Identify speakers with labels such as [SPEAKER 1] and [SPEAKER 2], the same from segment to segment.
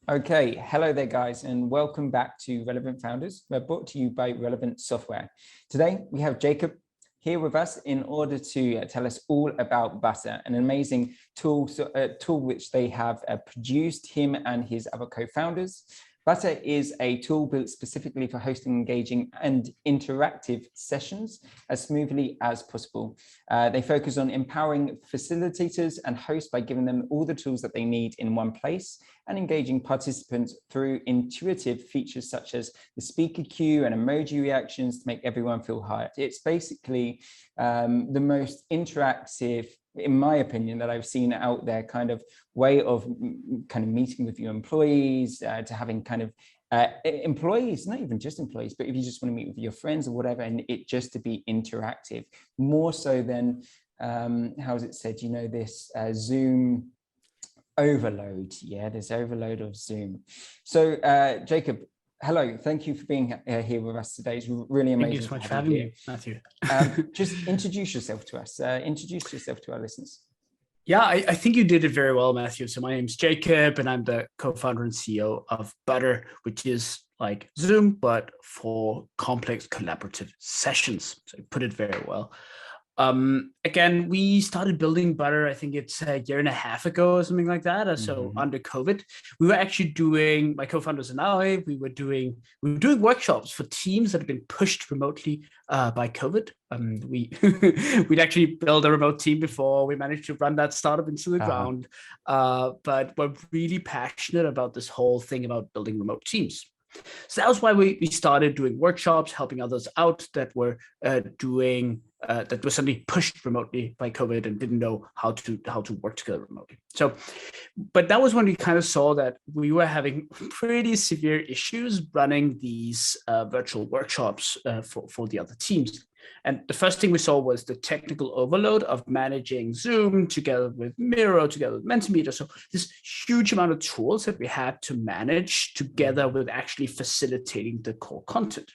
[SPEAKER 1] Okay, hello there guys, and welcome back to Relevant Founders. We're brought to you by Relevant Software. Today we have Jakub here with us in order to tell us all about Butter, an amazing tool which they have produced, him and his other co-founders. Butter is a tool built specifically for hosting engaging and interactive sessions as smoothly as possible. They focus on empowering facilitators and hosts by giving them all the tools that they need in one place and engaging participants through intuitive features such as the speaker queue and emoji reactions to make everyone feel heard. It's basically the most interactive, in my opinion, that I've seen out there, kind of way of kind of meeting with your employees, to having kind of employees, not even just employees, but if you just want to meet with your friends or whatever, and it just to be interactive, more so than, how is it said, you know, this Zoom overload. Yeah, this overload of Zoom. So Jakub, hello, thank you for being here with us today. It's really amazing.
[SPEAKER 2] Thank you so much for having me, Matthew.
[SPEAKER 1] Just introduce yourself to us. Introduce yourself to our listeners.
[SPEAKER 2] Yeah, I think you did it very well, Matthew. So my name's Jakub, and I'm the co-founder and CEO of Butter, which is like Zoom, but for complex collaborative sessions. So you put it very well. Again, we started building Butter, I think it's a year and a half ago or something like that. So under COVID, we were actually doing, my co-founders and I, we were doing workshops for teams that have been pushed remotely by COVID. We'd actually built a remote team before we managed to run that startup into the ground. But we're really passionate about this whole thing about building remote teams. So that was why we started doing workshops, helping others out that were that were suddenly pushed remotely by COVID and didn't know how to work together remotely. So, but that was when we kind of saw that we were having pretty severe issues running these virtual workshops for the other teams. And the first thing we saw was the technical overload of managing Zoom together with Miro, together with Mentimeter. So this huge amount of tools that we had to manage together with actually facilitating the core content.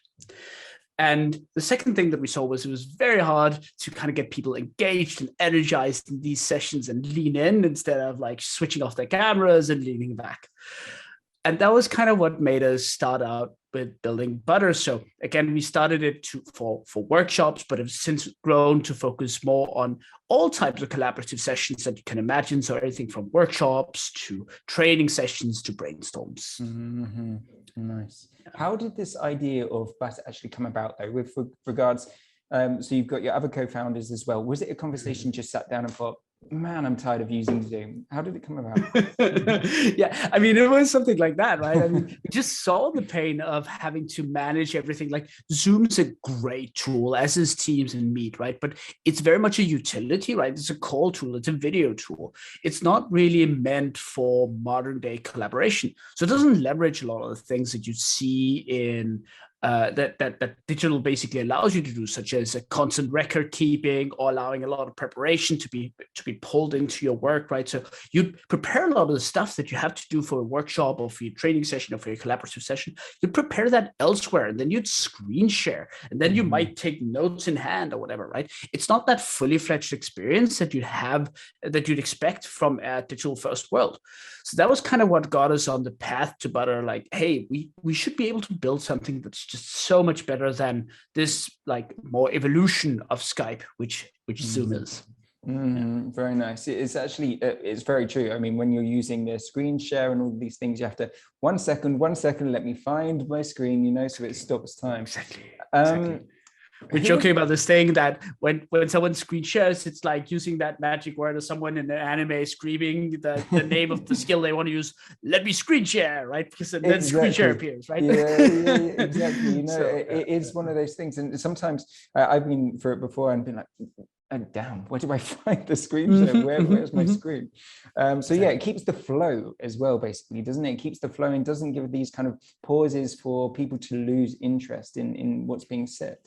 [SPEAKER 2] And the second thing that we saw was it was very hard to kind of get people engaged and energized in these sessions and lean in instead of like switching off their cameras and leaning back. And that was kind of what made us start out with building Butter. So again, we started it for workshops, but have since grown to focus more on all types of collaborative sessions that you can imagine. So everything from workshops to training sessions to brainstorms.
[SPEAKER 1] Nice. How did this idea of Butter actually come about though, with regards, so you've got your other co-founders as well. Was it a conversation just sat down and thought, man, I'm tired of using Zoom? How did it come about?
[SPEAKER 2] Yeah, I mean, it was something like that, right? I mean, we just saw the pain of having to manage everything. Like Zoom's a great tool, as is Teams and Meet, right? But it's very much a utility, right? It's a call tool, it's a video tool. It's not really meant for modern day collaboration. So it doesn't leverage a lot of the things that you see in that digital basically allows you to do, such as a constant record keeping or allowing a lot of preparation to be pulled into your work, right? So you prepare a lot of the stuff that you have to do for a workshop or for your training session or for your collaborative session. You prepare that elsewhere, and then you'd screen share, and then you might take notes in hand or whatever, right? It's not that fully fledged experience that you'd expect from a digital first world. So that was kind of what got us on the path to Butter. Like, hey, we should be able to build something that's just so much better than this like more evolution of Skype, which Zoom is.
[SPEAKER 1] Very nice. It's actually, it's very true. I mean, when you're using the screen share and all these things, you have to, 1 second, let me find my screen, you know, so it stops time.
[SPEAKER 2] Exactly. We're joking about this thing that when someone screen shares, it's like using that magic word of someone in the anime screaming the name of the skill they want to use. Let me screen share, right? Because then screen share appears, right?
[SPEAKER 1] Yeah, exactly. You know, it is one of those things. And sometimes I've been through it before and been like, oh, damn, where do I find the screen share? Where's my screen? So yeah, it keeps the flow as well, basically, doesn't it? It keeps the flow and doesn't give these kind of pauses for people to lose interest in what's being said.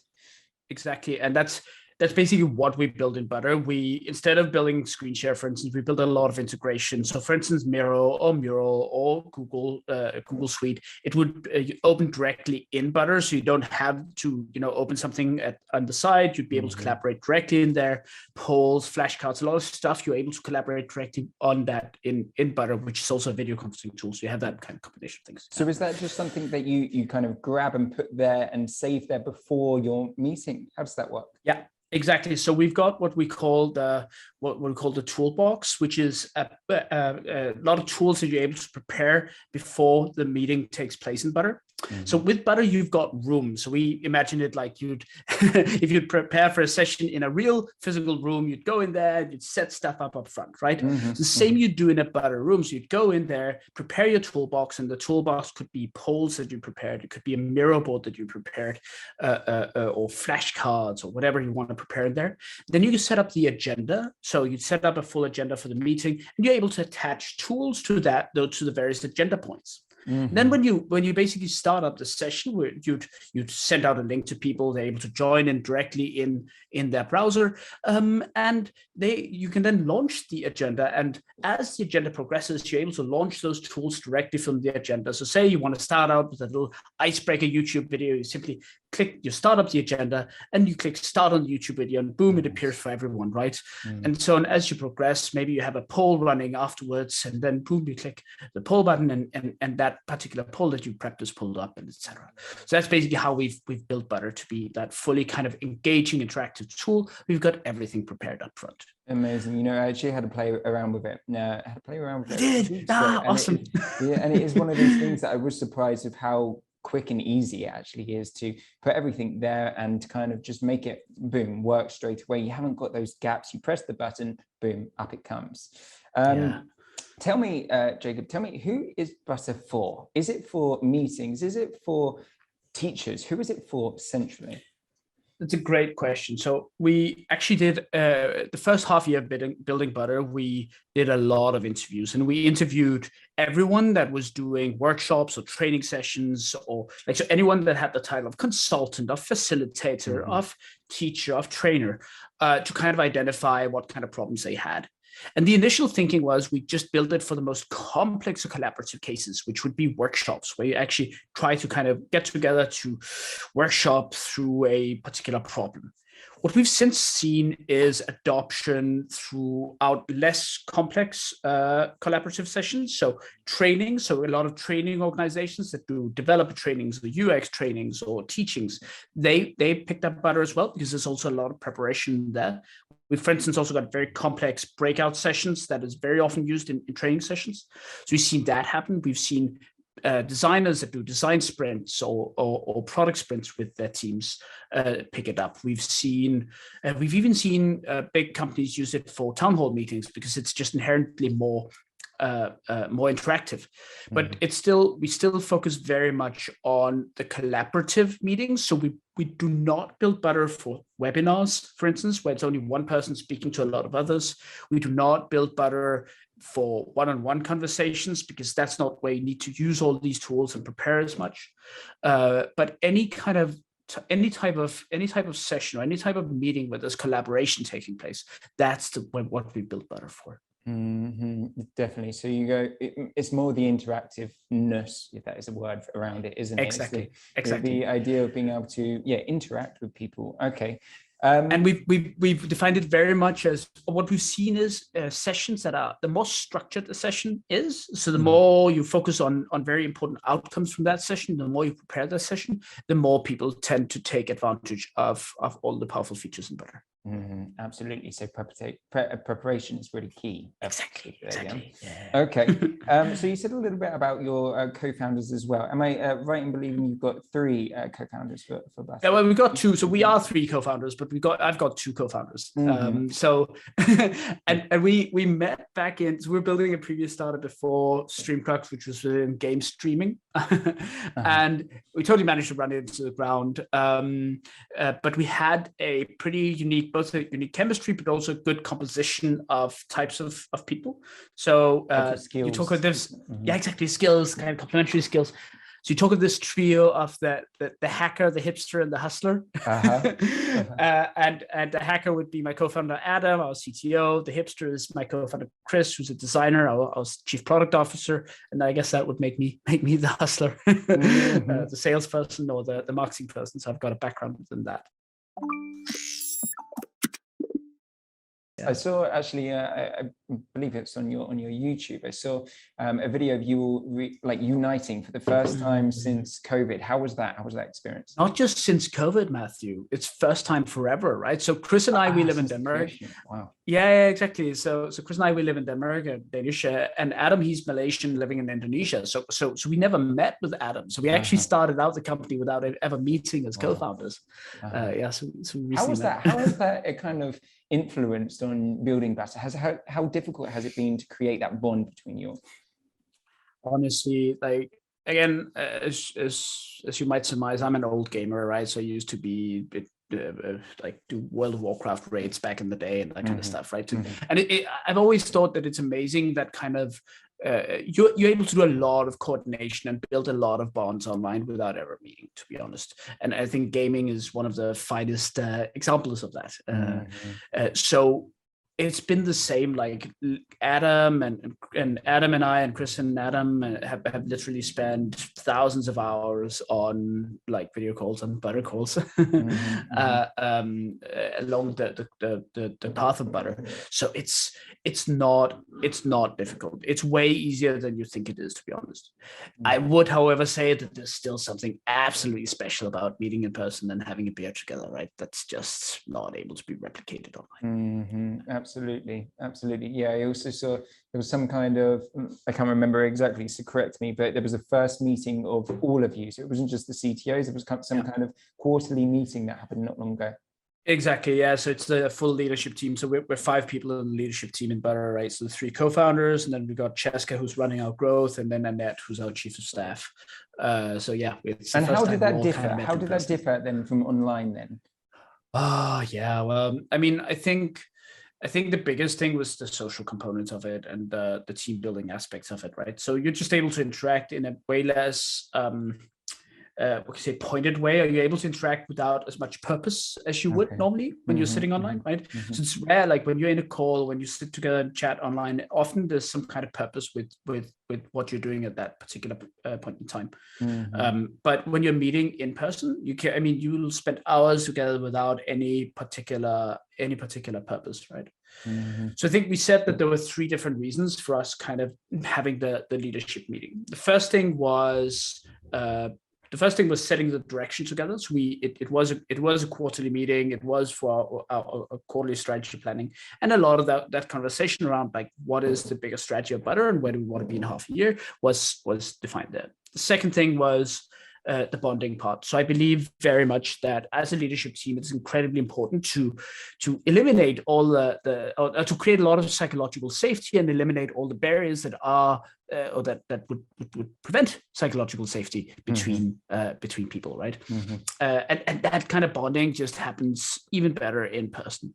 [SPEAKER 2] Exactly. And that's that's basically what we build in Butter. We, instead of building screen share, for instance, we build a lot of integration. So for instance, Miro or Mural or Google Suite, it would open directly in Butter. So you don't have to, open something on the side. You'd be able to collaborate directly in there. Polls, flashcards, a lot of stuff you're able to collaborate directly on that in Butter, which is also a video conferencing tool. So you have that kind of combination of things.
[SPEAKER 1] So is that just something that you kind of grab and put there and save there before your meeting? How does that work?
[SPEAKER 2] Yeah. Exactly. So we've got what we call the toolbox, which is a lot of tools that you're able to prepare before the meeting takes place in Butter. So with Butter, you've got rooms. So we imagine it like if you'd prepare for a session in a real physical room, you'd go in there, you'd set stuff up front, right? The same you do in a Butter room. So you'd go in there, prepare your toolbox, and the toolbox could be polls that you prepared. It could be a Miro board that you prepared, or flashcards or whatever you want to prepare in there. Then you can set up the agenda. So you set up a full agenda for the meeting, and you're able to attach tools to that, to the various agenda points. Then when you basically start up the session, where you'd send out a link to people, they're able to join in directly in their browser, and you can then launch the agenda. And as the agenda progresses, you're able to launch those tools directly from the agenda. So say you want to start out with a little icebreaker YouTube video, you simply you start up the agenda and you click start on the YouTube video, and boom, it appears for everyone, right? And so on, as you progress, maybe you have a poll running afterwards, and then boom, you click the poll button, and that particular poll that you prepped is pulled up, and etc. So that's basically how we've built Butter to be that fully kind of engaging, interactive tool. We've got everything prepared up front.
[SPEAKER 1] Amazing. I actually had to play around with it. I had to play around with it.
[SPEAKER 2] You did? Awesome.
[SPEAKER 1] And it is one of those things that I was surprised of how quick and easy it actually is to put everything there and kind of just make it, boom, work straight away. You haven't got those gaps. You press the button, boom, up it comes. Tell me, Jakub, who is Butter for? Is it for meetings? Is it for teachers? Who is it for centrally?
[SPEAKER 2] That's a great question. So we actually did the first half year building Butter. We did a lot of interviews, and we interviewed everyone that was doing workshops or training sessions, or so anyone that had the title of consultant, of facilitator, of teacher, of trainer, to kind of identify what kind of problems they had. And the initial thinking was we just build it for the most complex or collaborative cases, which would be workshops, where you actually try to kind of get together to workshop through a particular problem. What we've since seen is adoption throughout less complex collaborative sessions. So training, so a lot of training organizations that do developer trainings, the UX trainings or teachings, they picked up Butter as well, because there's also a lot of preparation there. We've, for instance, also got very complex breakout sessions that is very often used in training sessions. So we've seen that happen. We've seen designers that do design sprints or product sprints with their teams pick it up. We've even seen big companies use it for town hall meetings, because it's just inherently more interactive. But we still focus very much on the collaborative meetings. So we do not build Butter for webinars, for instance, where it's only one person speaking to a lot of others. We do not build Butter for one-on-one conversations, because that's not where you need to use all these tools and prepare as much. But any type of session or any type of meeting where there's collaboration taking place, that's what we build Butter for.
[SPEAKER 1] Definitely. So you go, it's more the interactiveness, if that is a word around it, isn't it?
[SPEAKER 2] Exactly.
[SPEAKER 1] The idea of being able to interact with people. Okay.
[SPEAKER 2] And we've defined it very much as what we've seen is sessions that are the more structured the session is. So the more you focus on very important outcomes from that session, the more you prepare that session, the more people tend to take advantage of all the powerful features in Butter.
[SPEAKER 1] Absolutely. So preparation is really key.
[SPEAKER 2] Exactly.
[SPEAKER 1] Yeah. Okay. So you said a little bit about your co-founders as well. Am I right in believing you've got 3 co-founders for Butter?
[SPEAKER 2] Yeah, well, we've got 2. So we are 3 co-founders, but I've got 2 co-founders. So and we met back in. So we were building a previous startup before Streamcrux, which was within game streaming, and we totally managed to run it into the ground. But we had a pretty unique, both a unique chemistry, but also good composition of types of people. So you talk about this, exactly, skills, kind of complementary skills. So you talk of this trio of the hacker, the hipster, and the hustler. And the hacker would be my co-founder Adam, our CTO. The hipster is my co-founder Chris, who's a designer, our chief product officer, and I guess that would make me the hustler, the salesperson or the marketing person. So I've got a background in that.
[SPEAKER 1] I saw actually, I believe it's on your YouTube. I saw a video of you like uniting for the first time since COVID. How was that? How was that experience?
[SPEAKER 2] Not just since COVID, Matthew. It's first time forever, right? So Chris and I, we live in Denmark.
[SPEAKER 1] Wow.
[SPEAKER 2] Yeah, exactly. So Chris and I, we live in Denmark, Danish, and Adam, he's Malaysian, living in Indonesia. So we never met with Adam. So we actually started out the company without ever meeting as co-founders. So we
[SPEAKER 1] how was that? How has that kind of influenced on building Butter? How difficult has it been to create that bond between you?
[SPEAKER 2] Honestly, like again, as you might surmise, I'm an old gamer, right? So I used to be like do World of Warcraft raids back in the day and that kind of stuff, right? And I've always thought that it's amazing that kind of you're able to do a lot of coordination and build a lot of bonds online without ever meeting, to be honest. And I think gaming is one of the finest examples of that. So it's been the same. Like Adam and Adam and I and Chris and Adam have literally spent thousands of hours on like video calls and Butter calls along the path of Butter. So it's not difficult. It's way easier than you think it is, to be honest. I would, however, say that there's still something absolutely special about meeting in person and having a beer together, right? That's just not able to be replicated online.
[SPEAKER 1] Absolutely. Yeah, I also saw there was some kind of, I can't remember exactly, so correct me, but there was a first meeting of all of you. So it wasn't just the CTOs, it was some kind of quarterly meeting that happened not long ago.
[SPEAKER 2] Exactly, yeah. So it's the full leadership team. So we're 5 people in the leadership team in Butter, right? So the 3 co-founders, and then we got Cheska, who's running our growth, and then Annette, who's our chief of staff. So yeah.
[SPEAKER 1] And how did that differ? How did that differ then from online then?
[SPEAKER 2] Yeah. Well, I mean, I think the biggest thing was the social component of it and the team building aspects of it, right? So you're just able to interact in a way less, pointed way. Are you able to interact without as much purpose as you would normally when you're sitting online, right? So it's rare, like when you're in a call, when you sit together and chat online, often there's some kind of purpose with what you're doing at that particular point in time. But when you're meeting in person, you'll spend hours together without any particular purpose, right? So I think we said that there were 3 different reasons for us kind of having the leadership meeting. The first thing was setting the direction together. So it was a quarterly meeting. It was for our quarterly strategy planning, and a lot of that conversation around like what is the bigger strategy of Butter and where do we want to be in half a year was defined there. The second thing was the bonding part. So I believe very much that as a leadership team, it's incredibly important to eliminate all to create a lot of psychological safety and eliminate all the barriers that are or that would prevent psychological safety between people, right? And that kind of bonding just happens even better in person.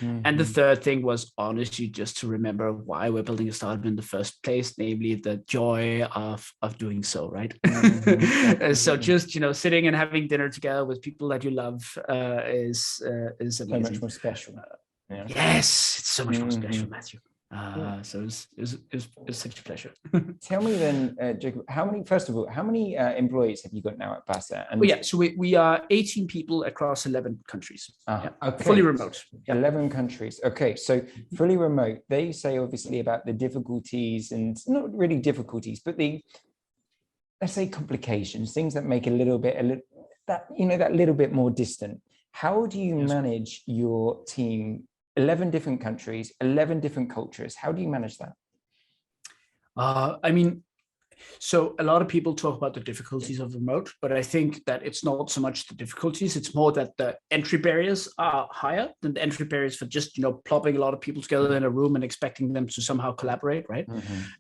[SPEAKER 2] And the third thing was honestly just to remember why we're building a startup in the first place, namely the joy of doing so, right? So just sitting and having dinner together with people that you love is amazing.
[SPEAKER 1] So much more special.
[SPEAKER 2] Yes, it's so much more special, Matthew. So it was such a pleasure.
[SPEAKER 1] Tell me then, Jacob, how many employees have you got now at Butter? And
[SPEAKER 2] so we are 18 people across 11 countries.
[SPEAKER 1] Okay.
[SPEAKER 2] Fully remote.
[SPEAKER 1] 11 countries. Okay, so fully remote. They say obviously about the difficulties, and not really difficulties, but let's say complications, things that make that little bit more distant. How do you manage your team? 11 different countries, 11 different cultures. How do you manage that?
[SPEAKER 2] So a lot of people talk about the difficulties of remote, but I think that it's not so much the difficulties, it's more that the entry barriers are higher than the entry barriers for just, plopping a lot of people together in a room and expecting them to somehow collaborate, right?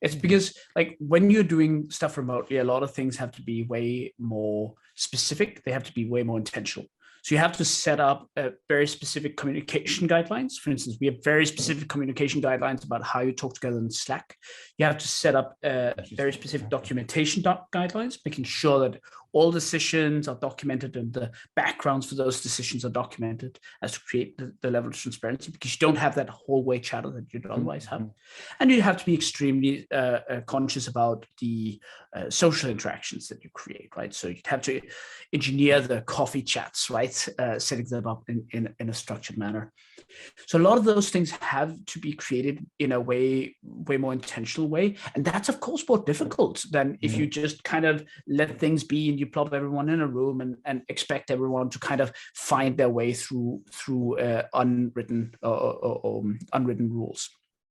[SPEAKER 2] It's because like when you're doing stuff remotely, a lot of things have to be way more specific. They have to be way more intentional. So you have to set up very specific communication guidelines. For instance, we have very specific communication guidelines about how you talk together in Slack. You have to set up very specific documentation guidelines, making sure that all decisions are documented and the backgrounds for those decisions are documented as to create the level of transparency, because you don't have that hallway chatter that you'd otherwise have. And you have to be extremely conscious about the social interactions that you create, right? So you'd have to engineer the coffee chats, right? Setting them up in a structured manner. So a lot of those things have to be created in a way more intentional way. And that's, of course, more difficult than if you just kind of let things be and you plop everyone in a room and expect everyone to kind of find their way through unwritten rules.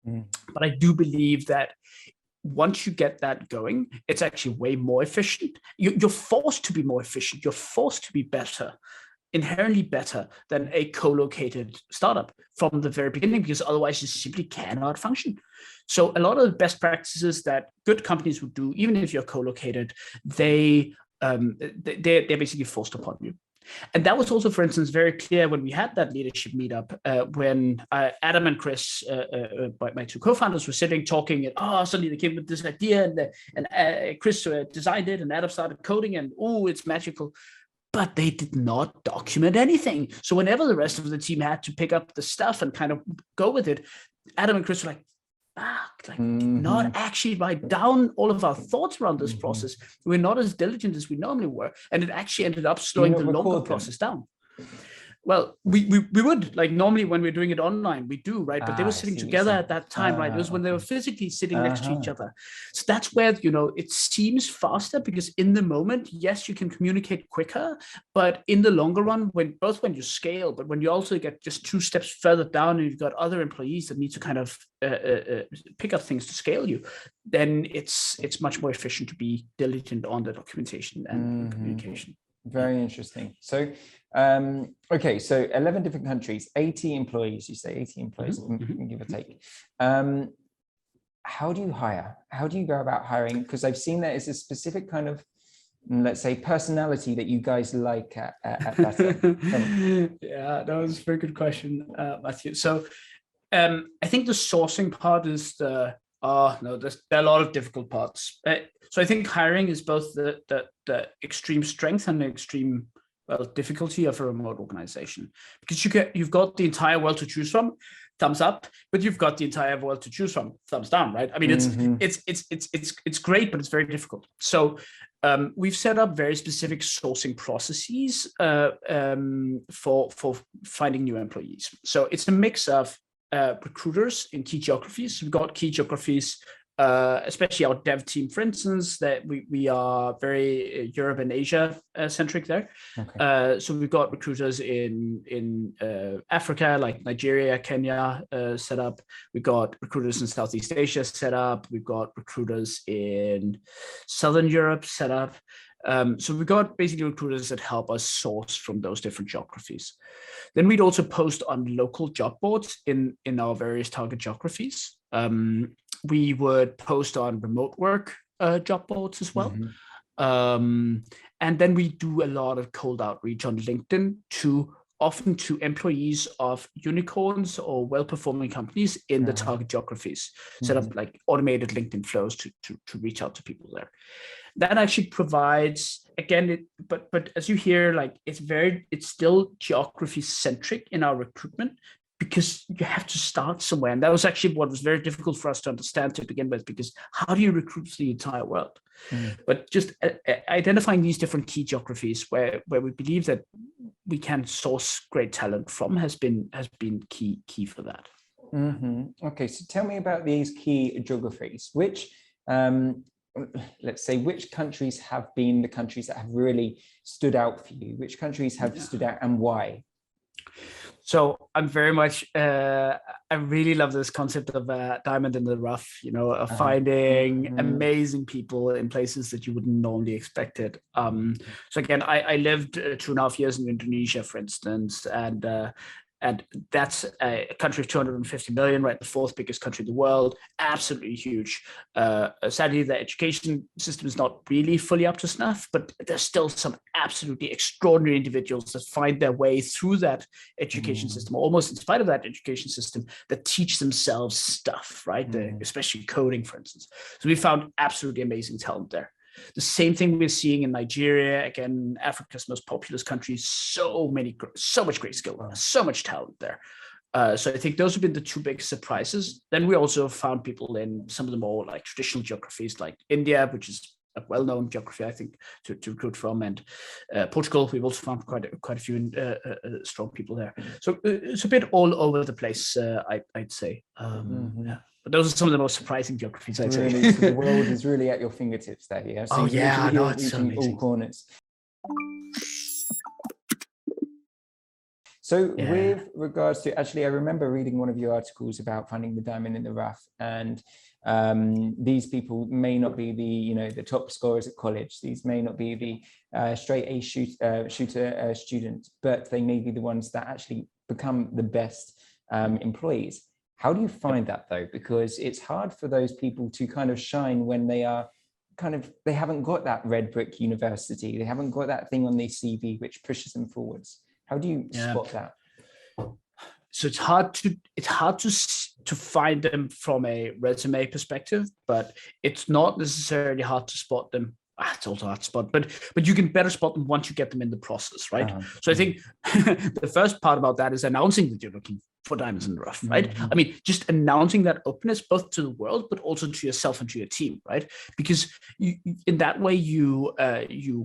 [SPEAKER 2] But I do believe that once you get that going, it's actually way more efficient. You're forced to be more efficient. You're forced to be better, inherently better than a co-located startup from the very beginning, because otherwise you simply cannot function. So a lot of the best practices that good companies would do, even if you're co-located, they're basically forced upon you. And that was also, for instance, very clear when we had that leadership meetup, when Adam and Chris, my two co-founders, were sitting talking, and suddenly they came with this idea, and Chris designed it, and Adam started coding, and it's magical. But they did not document anything. So whenever the rest of the team had to pick up the stuff and kind of go with it, Adam and Chris were like, not actually write down all of our thoughts around this process. We're not as diligent as we normally were. And it actually ended up slowing the longer process down. Well, we would, like, normally when we're doing it online, we do, right? But they were sitting together at that time, right? It was when they were physically sitting next to each other. So that's where, it seems faster, because in the moment, yes, you can communicate quicker, but in the longer run, when you scale, but when you also get just 2 steps further down and you've got other employees that need to kind of pick up things to scale you, then it's much more efficient to be diligent on the documentation and communication.
[SPEAKER 1] Very interesting. So, okay, so 11 different countries, 80 employees, you say 80 employees, give or take. How do you hire? How do you go about hiring? Because I've seen that it's a specific kind of, let's say, personality that you guys like at Better.
[SPEAKER 2] Yeah, that was a very good question, Matthew. So I think the sourcing part is there are a lot of difficult parts. So I think hiring is both the extreme strength and the extreme difficulty of a remote organization, because you've got the entire world to choose from, thumbs up, but you've got the entire world to choose from, thumbs down, right? I mean, it's great, but it's very difficult. So we've set up very specific sourcing processes for finding new employees. So it's a mix of recruiters in key geographies. We've got key geographies, especially our dev team, for instance, that we are very Europe and Asia centric there. Okay. So we've got recruiters in Africa, like Nigeria, Kenya, set up. We've got recruiters in Southeast Asia set up. We've got recruiters in Southern Europe set up. So we've got basically recruiters that help us source from those different geographies. Then we'd also post on local job boards in our various target geographies. We would post on remote work job boards as well. And then we do a lot of cold outreach on LinkedIn often to employees of unicorns or well-performing companies in the target geographies, set up like automated LinkedIn flows to reach out to people there. That actually provides, again, but as you hear, like it's still geography centric in our recruitment, because you have to start somewhere. And that was actually what was very difficult for us to understand to begin with, because how do you recruit the entire world? But just identifying these different key geographies where we believe that we can source great talent from has been key for that.
[SPEAKER 1] Okay, so tell me about these key geographies. Which let's say, which countries have been the countries that have really stood out for you? Which countries have stood out, and why?
[SPEAKER 2] So I'm very much, I really love this concept of diamond in the rough, of finding amazing people in places that you wouldn't normally expect it. So again, I lived 2.5 years in Indonesia, for instance, and And that's a country of 250 million, right? The fourth biggest country in the world, absolutely huge. Sadly, the education system is not really fully up to snuff, but there's still some absolutely extraordinary individuals that find their way through that education system, almost in spite of that education system, that teach themselves stuff, right? Especially coding, for instance. So we found absolutely amazing talent there. The same thing we're seeing in Nigeria, again, Africa's most populous country, so much great skill, so much talent there. So I think those have been the two big surprises. Then we also found people in some of the more like traditional geographies like India, which is a well-known geography, I think, to recruit from, and Portugal. We've also found quite a few strong people there. So it's a bit all over the place, I'd say. Yeah. But those are some of the most surprising geographies, I'd say.
[SPEAKER 1] So the world is really at your fingertips there. Yeah. So
[SPEAKER 2] it's so amazing.
[SPEAKER 1] All corners. So with regards to, actually, I remember reading one of your articles about finding the diamond in the rough, and these people may not be the top scorers at college. These may not be the straight A shooter students, but they may be the ones that actually become the best employees. How do you find that though? Because it's hard for those people to kind of shine when they haven't got that red brick university. They haven't got that thing on their CV which pushes them forwards. How do you spot that?
[SPEAKER 2] So it's hard to find them from a resume perspective, but it's not necessarily hard to spot them. It's also hard to spot, but you can better spot them once you get them in the process, right? So I think the first part about that is announcing that you're looking for diamonds in the rough, right? I mean, just announcing that openness both to the world, but also to yourself and to your team, right? Because in that way, you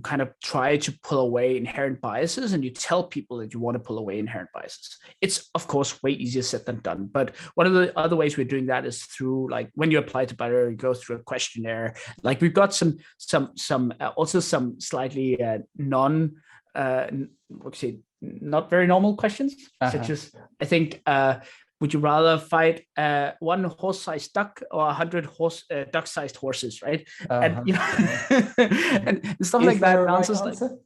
[SPEAKER 2] kind of try to pull away inherent biases, and you tell people that you want to pull away inherent biases. It's of course way easier said than done, but one of the other ways we're doing that is through, like, when you apply to Butter, you go through a questionnaire. Like, we've got some slightly not very normal questions, such as, I think, would you rather fight one horse-sized duck or 100 duck-sized horses, right? And and stuff like that. Answer?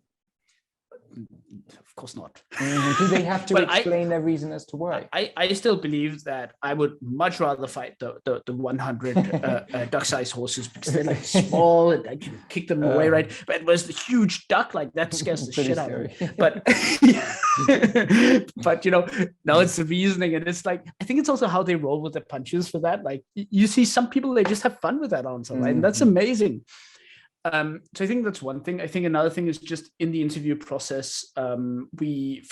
[SPEAKER 2] Of course not.
[SPEAKER 1] Do they have to explain their reason as to why?
[SPEAKER 2] I still believe that I would much rather fight the 100 duck-sized horses, because they're like small and I can kick them away, right? But it was the huge duck, like that scares the shit out of me. But but now it's the reasoning, and it's like, I think it's also how they roll with the punches for that. Like, you see some people, they just have fun with that answer, right? And that's amazing. So I think that's one thing. I think another thing is just in the interview process, we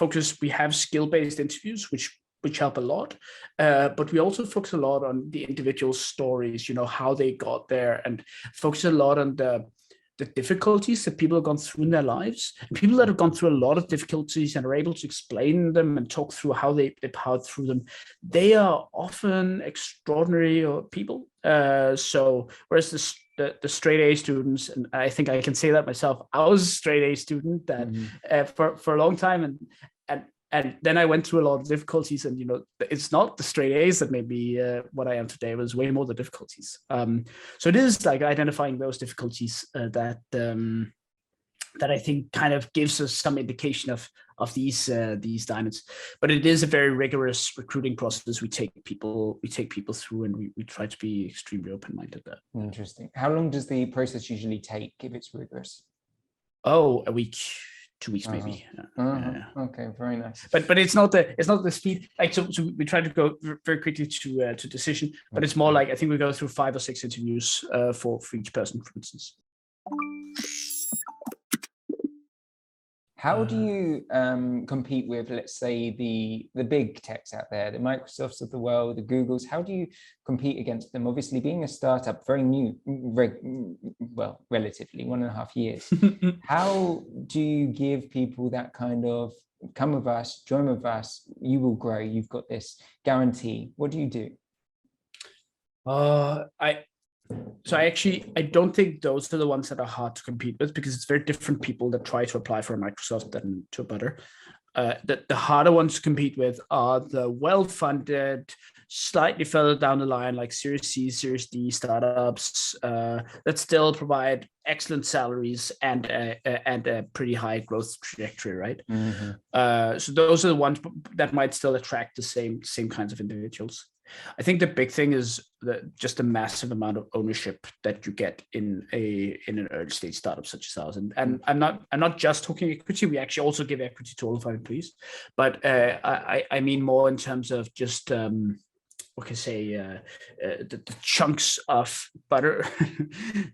[SPEAKER 2] have skill-based interviews, which help a lot, but we also focus a lot on the individual stories, how they got there, and focus a lot on the difficulties that people have gone through in their lives. And people that have gone through a lot of difficulties and are able to explain them and talk through how they powered through them, they are often extraordinary people. So whereas the straight A students, and I think I can say that myself, I was a straight A student that for a long time, and then I went through a lot of difficulties, and it's not the straight A's that made me what I am today. It was way more the difficulties. So it is like identifying those difficulties that I think kind of gives us some indication of these diamonds. But it is a very rigorous recruiting process. We take people through, and we try to be extremely open-minded there.
[SPEAKER 1] Interesting. How long does the process usually take if it's rigorous?
[SPEAKER 2] Oh, a week. 2 weeks maybe.
[SPEAKER 1] Okay, very nice.
[SPEAKER 2] But it's not the speed. Like, so we try to go very quickly to decision, but it's more like, I think we go through 5 or 6 interviews for each person, for instance.
[SPEAKER 1] How do you compete with, let's say, the big techs out there, the Microsofts of the world, the Googles? How do you compete against them? Obviously, being a startup, very new, relatively 1.5 years. How do you give people that kind of, come with us, join with us, you will grow, you've got this guarantee? What do you do?
[SPEAKER 2] I don't think those are the ones that are hard to compete with, because it's very different people that try to apply for a Microsoft than to a Butter. The harder ones to compete with are the well-funded, slightly further down the line, like Series C, Series D startups that still provide excellent salaries and a pretty high growth trajectory, right? So those are the ones that might still attract the same kinds of individuals. I think the big thing is just a massive amount of ownership that you get in an early stage startup such as ours. And I'm not just talking equity. We actually also give equity to all of our employees, but I mean more in terms of just what can I say, the chunks of butter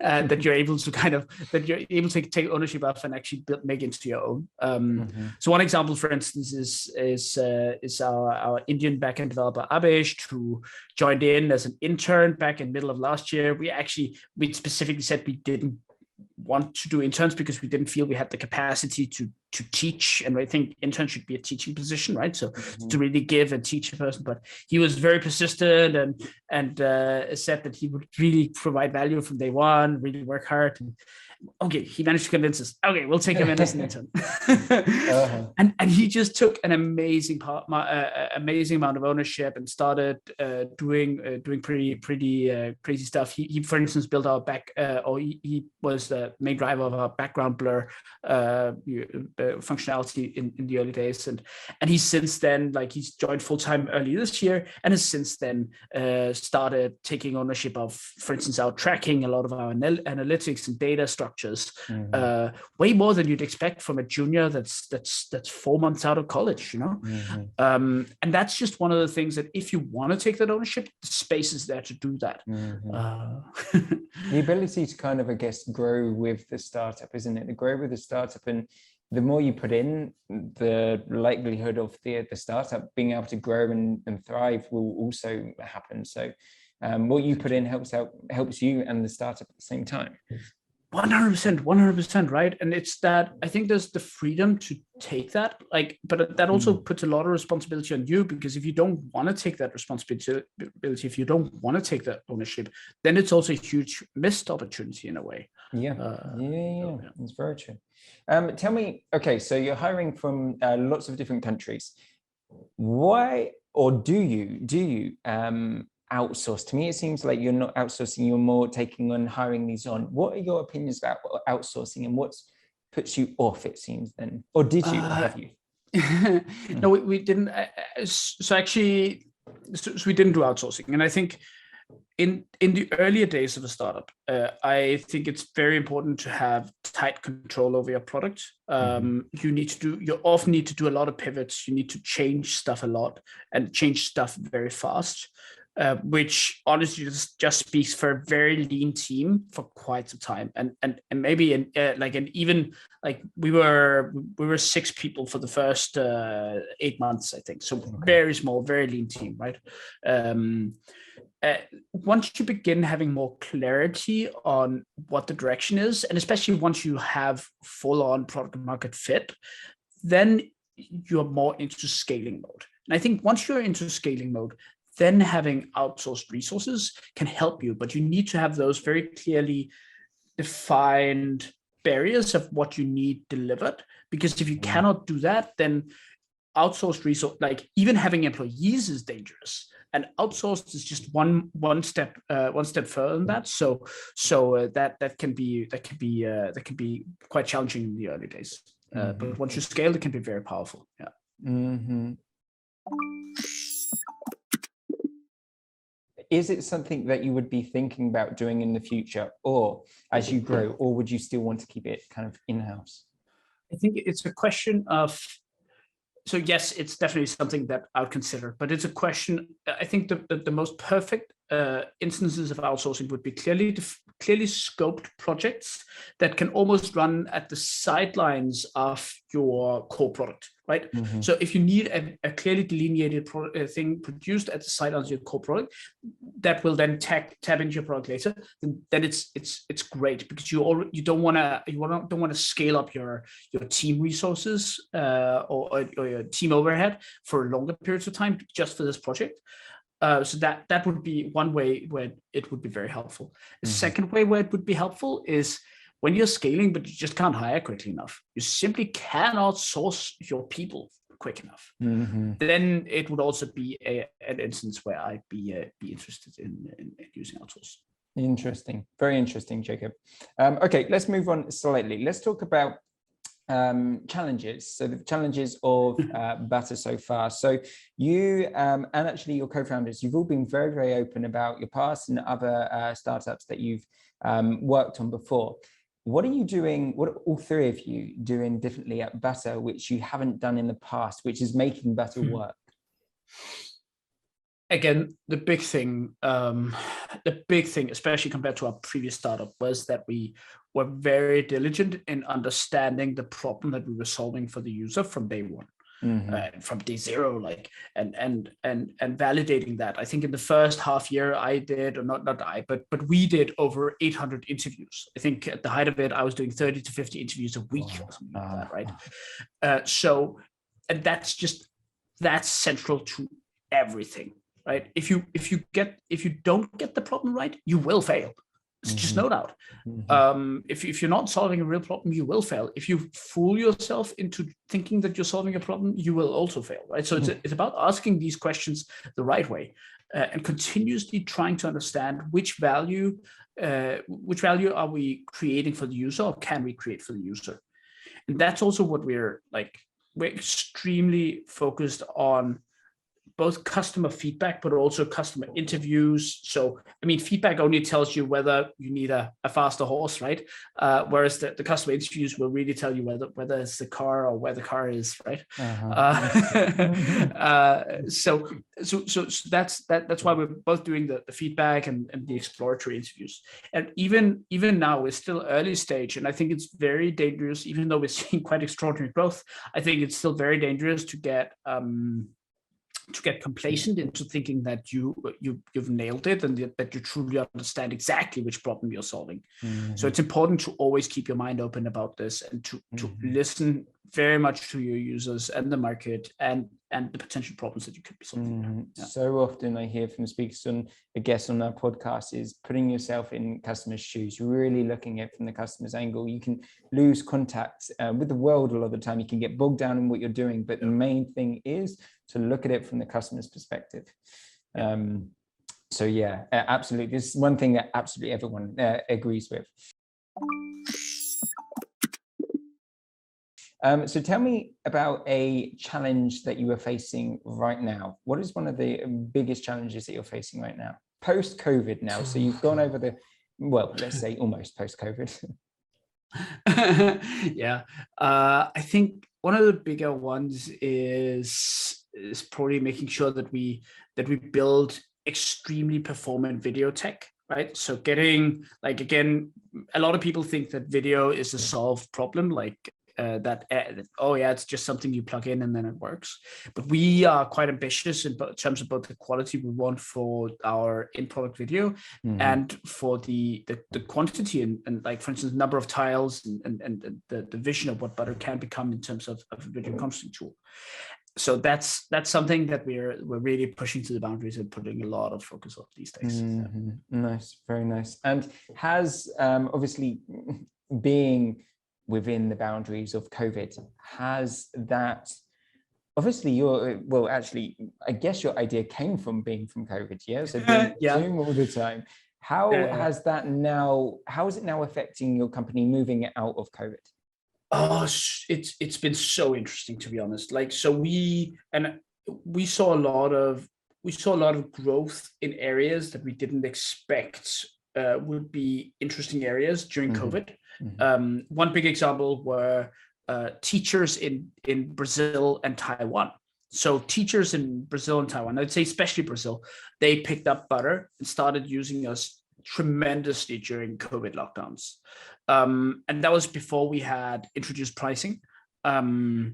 [SPEAKER 2] that you're able to take ownership of and actually make into your own. So one example, for instance, is our Indian backend developer Abesh, who joined in as an intern back in middle of last year. We specifically said we didn't want to do interns because we didn't feel we had the capacity to teach, and I think intern should be a teaching position, right? So to really give and teach a person, but he was very persistent and said that he would really provide value from day one, really work hard. And okay, he managed to convince us. Okay, we'll take him in as an intern. And he just took an amazing amount of ownership and started doing pretty crazy stuff. He for instance built our he was the main driver of our background blur functionality in the early days, and he's since then, like, he's joined full-time early this year and has since then started taking ownership of, for instance, our tracking, a lot of our analytics and data structures, way more than you'd expect from a junior that's 4 months out of college, you know. And that's just one of the things that if you want to take that ownership, the space is there to do that.
[SPEAKER 1] The ability to kind of, I guess, grow with the startup, isn't it? To grow with the startup, and the more you put in, the likelihood of the startup being able to grow and thrive will also happen. So what you put in helps you and the startup at the same time.
[SPEAKER 2] 100%, right? And it's that I think there's the freedom to take that, like, but that also puts a lot of responsibility on you, because if you don't want to take that responsibility, if you don't want to take that ownership, then it's also a huge missed opportunity in a way.
[SPEAKER 1] Yeah, it's very true. Tell me, okay, so you're hiring from lots of different countries. Why, or do you outsource? To me, it seems like you're not outsourcing, you're more taking on, hiring these on. What are your opinions about outsourcing, and what puts you off, it seems, then? Or did you, or have you?
[SPEAKER 2] No, we didn't. So actually, we didn't do outsourcing. And I think in the earlier days of a startup, I think it's very important to have tight control over your product. You often need to do a lot of pivots. You need to change stuff a lot and change stuff very fast. Which honestly just speaks for a very lean team for quite some time, and maybe we were 6 people for the first 8 months, I think. So very small, very lean team, right? Once you begin having more clarity on what the direction is, and especially once you have full-on product market fit, then you're more into scaling mode. And I think once you're into scaling mode, then having outsourced resources can help you, but you need to have those very clearly defined barriers of what you need delivered. Because if you cannot do that, then outsourced resource, like even having employees, is dangerous. And outsourced is just one step further than that. So that can be quite challenging in the early days. But once you scale, it can be very powerful. Yeah.
[SPEAKER 1] Is it something that you would be thinking about doing in the future, or as you grow, or would you still want to keep it kind of in-house?
[SPEAKER 2] I think it's a question of, so yes, it's definitely something that I would consider, but it's a question. I think the most perfect instances of outsourcing would be clearly scoped projects that can almost run at the sidelines of your core product, right? So if you need a clearly delineated thing produced at the sidelines of your core product that will then tap into your product later, then it's great, because you don't want to scale up your team resources or your team overhead for longer periods of time just for this project. So that would be one way where it would be very helpful. The second way where it would be helpful is when you're scaling, but you just can't hire quickly enough. You simply cannot source your people quick enough. Then it would also be an instance where I'd be interested in using outsource.
[SPEAKER 1] Interesting. Very interesting, Jacob. Okay, let's move on slightly. Let's talk about challenges. So the challenges of Butter so far. So you and actually your co-founders, you've all been very, very open about your past and other startups that you've worked on before. What are you doing, what are all three of you doing differently at Butter, which you haven't done in the past, which is making Butter work?
[SPEAKER 2] Again, the big thing, especially compared to our previous startup, was that we were very diligent in understanding the problem that we were solving for the user from day one, from day zero, like and validating that. I think in the first half year, I did, or not I, but we did over 800 interviews. I think at the height of it, I was doing 30 to 50 interviews a week or something like that, right? So, and that's central to everything. Right. If you don't get the problem right, you will fail. It's just no doubt. If you're not solving a real problem, you will fail. If you fool yourself into thinking that you're solving a problem, you will also fail. Right. So it's about asking these questions the right way and continuously trying to understand which value are we creating for the user, or can we create for the user. And that's also what we're extremely focused on. Both customer feedback, but also customer interviews. So, I mean, feedback only tells you whether you need a faster horse, right? Whereas the customer interviews will really tell you whether it's the car or where the car is, right? So that's why we're both doing the feedback and the exploratory interviews. And even now, we're still early stage, and I think it's very dangerous. Even though we're seeing quite extraordinary growth, I think it's still very dangerous to get complacent into thinking that you've nailed it and that you truly understand exactly which problem you're solving. So it's important to always keep your mind open about this and to listen very much to your users and the market and the potential problems that you could be solving.
[SPEAKER 1] Yeah. So often I hear from speakers and a guest on our podcast is putting yourself in customers' shoes, really looking at it from the customer's angle. You can lose contact with the world a lot of the time. You can get bogged down in what you're doing, but the main thing is to look at it from the customer's perspective. So yeah, absolutely. This is one thing that absolutely everyone agrees with. So tell me about a challenge that you are facing right now. What is one of the biggest challenges that you're facing right now? Post-COVID now. So you've gone over let's say almost post-COVID.
[SPEAKER 2] Yeah. I think one of the bigger ones is probably making sure that we build extremely performant video tech. Right. So getting, like, again, a lot of people think that video is a solved problem, like it's just something you plug in and then it works. But we are quite ambitious in terms of both the quality we want for our in-product video and for the quantity and like, for instance, number of tiles and the vision of what Butter can become in terms of a video conferencing tool. So that's something that we're really pushing to the boundaries and putting a lot of focus on these days.
[SPEAKER 1] Nice, very nice. And has obviously being within the boundaries of COVID, has that obviously I guess your idea came from being from COVID, yeah? So being Zoom all the time. How is it now affecting your company moving out of COVID?
[SPEAKER 2] Oh, it's been so interesting, to be honest. Like, so we saw a lot of growth in areas that we didn't expect would be interesting areas during COVID. One big example were teachers in Brazil and Taiwan. So teachers in Brazil and Taiwan, I'd say especially Brazil, they picked up Butter and started using us tremendously during COVID lockdowns. And that was before we had introduced pricing. And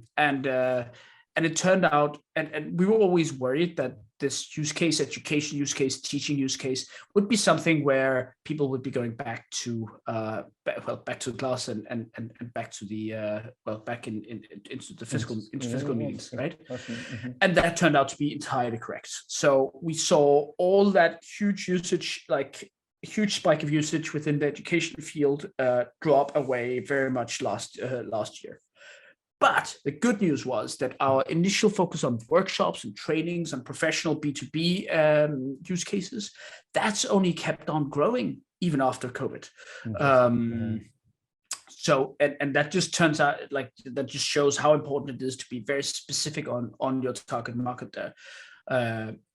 [SPEAKER 2] it turned out, and we were always worried that this use case, education use case, teaching use case would be something where people would be going back to back to class and back to the back into the physical meetings, right? And that turned out to be entirely correct. So we saw all that huge usage, like a huge spike of usage within the education field, drop away very much last year. But the good news was that our initial focus on workshops and trainings and professional B2B use cases, that's only kept on growing even after COVID.
[SPEAKER 1] Interesting.
[SPEAKER 2] So and that just turns out like that just shows how important it is to be very specific on your target market there.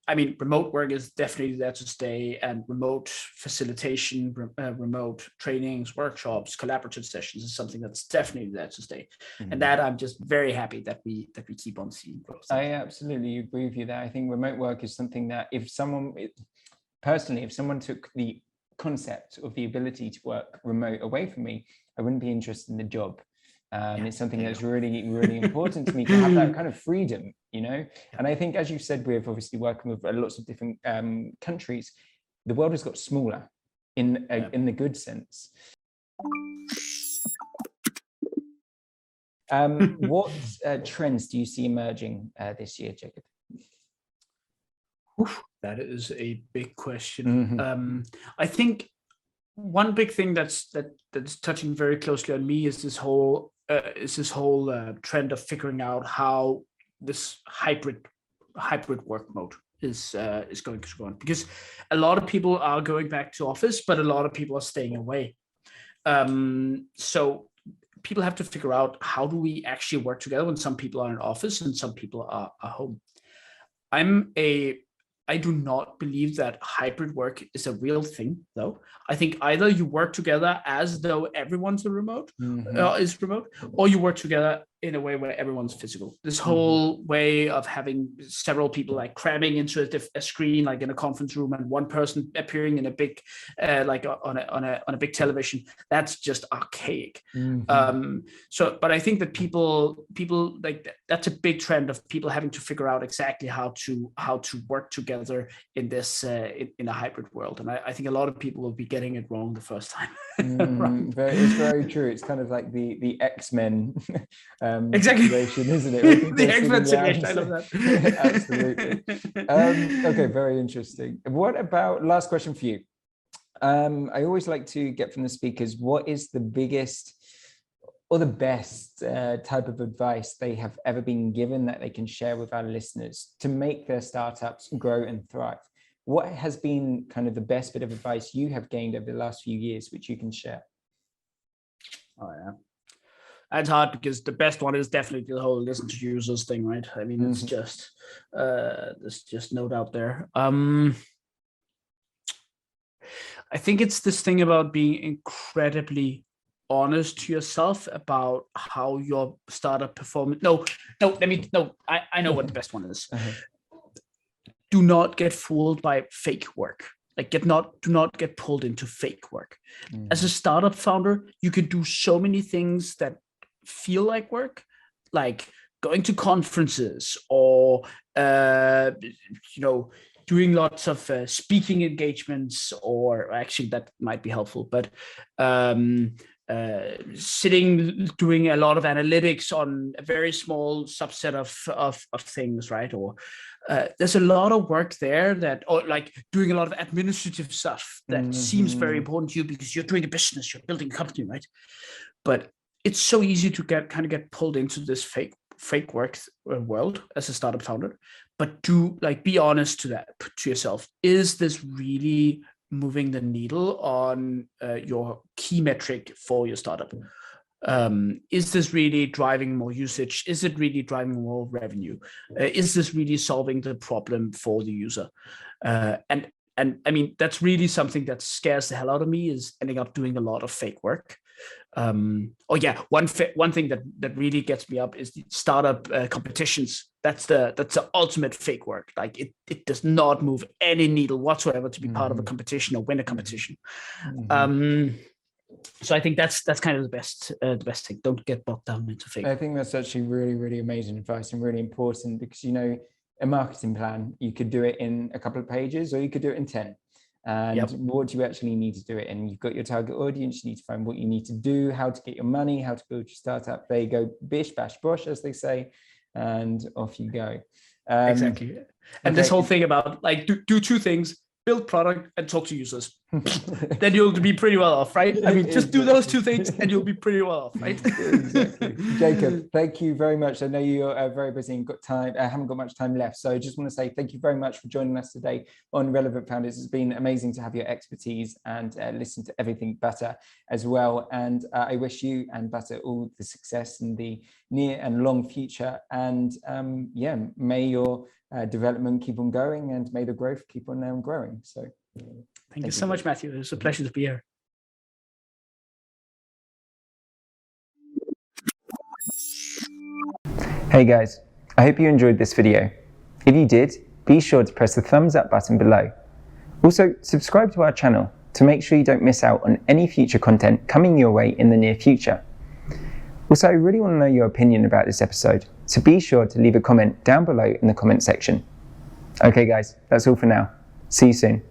[SPEAKER 2] I mean, remote work is definitely there to stay, and remote facilitation, remote trainings, workshops, collaborative sessions is something that's definitely there to stay. And that I'm just very happy that we keep on seeing growth.
[SPEAKER 1] I absolutely agree with you there. I think remote work is something that if someone took the concept of the ability to work remote away from me, I wouldn't be interested in the job. It's something that's really, really important to me to have that kind of freedom, you know? And I think, as you said, we're obviously working with lots of different countries. The world has got smaller in the good sense. What trends do you see emerging this year, Jacob?
[SPEAKER 2] Oof, that is a big question. I think one big thing that's touching very closely on me is this whole trend of figuring out how this hybrid work mode is going to go on, because a lot of people are going back to office, but a lot of people are staying away. So people have to figure out, how do we actually work together when some people are in office and some people are home? I do not believe that hybrid work is a real thing, though. I think either you work together as though everyone's is remote, or you work together in a way where everyone's physical. This whole way of having several people like cramming into a screen, like in a conference room, and one person appearing in a big, like on a big television, that's just archaic. But I think that people like that's a big trend of people having to figure out exactly how to work together in this in a hybrid world, and I think a lot of people will be getting it wrong the first time.
[SPEAKER 1] It's very true. It's kind of like the X-Men
[SPEAKER 2] exactly
[SPEAKER 1] situation, isn't it?
[SPEAKER 2] The X-Men situation. I love that.
[SPEAKER 1] Absolutely. Okay, very interesting. What about, last question for you? I always like to get from the speakers, what is the biggest or the best type of advice they have ever been given that they can share with our listeners to make their startups grow and thrive? What has been kind of the best bit of advice you have gained over the last few years, which you can share?
[SPEAKER 2] Oh, yeah. That's hard, because the best one is definitely the whole listen to users thing, right? I mean, it's just, there's just no doubt there. I think it's this thing about being incredibly honest to yourself about how your startup performance. I know what the best one is. Do not get fooled by fake work. Like do not get pulled into fake work. As a startup founder, you can do so many things that feel like work, like going to conferences, or doing lots of speaking engagements, or actually that might be helpful, but sitting doing a lot of analytics on a very small subset of things, right? Or there's a lot of work there or like doing a lot of administrative stuff that seems very important to you because you're doing a business, you're building a company, right? But it's so easy to get pulled into this fake work world as a startup founder. But be honest to yourself. Is this really moving the needle on your key metric for your startup? Is this really driving more usage? Is it really driving more revenue? Is this really solving the problem for the user? And I mean, that's really something that scares the hell out of me, is ending up doing a lot of fake work. One thing that really gets me up is the startup competitions. That's the ultimate fake work. Like it does not move any needle whatsoever to be part of a competition or win a competition. So I think that's kind of the best thing. Don't get bogged down into fake.
[SPEAKER 1] I think that's actually really, really amazing advice, and really important, because a marketing plan, you could do it in a couple of pages, or you could do it in 10. And what do you actually need to do it? And you've got your target audience, you need to find what you need to do, how to get your money, how to build your startup. There you go, bish, bash, bosh, as they say, and off you go.
[SPEAKER 2] Exactly. And this whole thing about like do two things: build product and talk to users. then you'll be pretty well off, right? I mean, just do those two things and you'll be pretty well off, right?
[SPEAKER 1] Exactly. Jacob, thank you very much. I know you're very busy and haven't got much time left. So I just want to say thank you very much for joining us today on Relevant Founders. It's been amazing to have your expertise and listen to everything Butter as well. And I wish you and Butter all the success in the near and long future. And yeah, may your development keep on going and may the growth keep on growing. So
[SPEAKER 2] thank you so much, Matthew. It was a pleasure to be here.
[SPEAKER 1] Hey guys, I hope you enjoyed this video. If you did, be sure to press the thumbs up button below. Also, subscribe to our channel to make sure you don't miss out on any future content coming your way in the near future. Also, I really want to know your opinion about this episode, so be sure to leave a comment down below in the comment section. Okay guys, that's all for now. See you soon.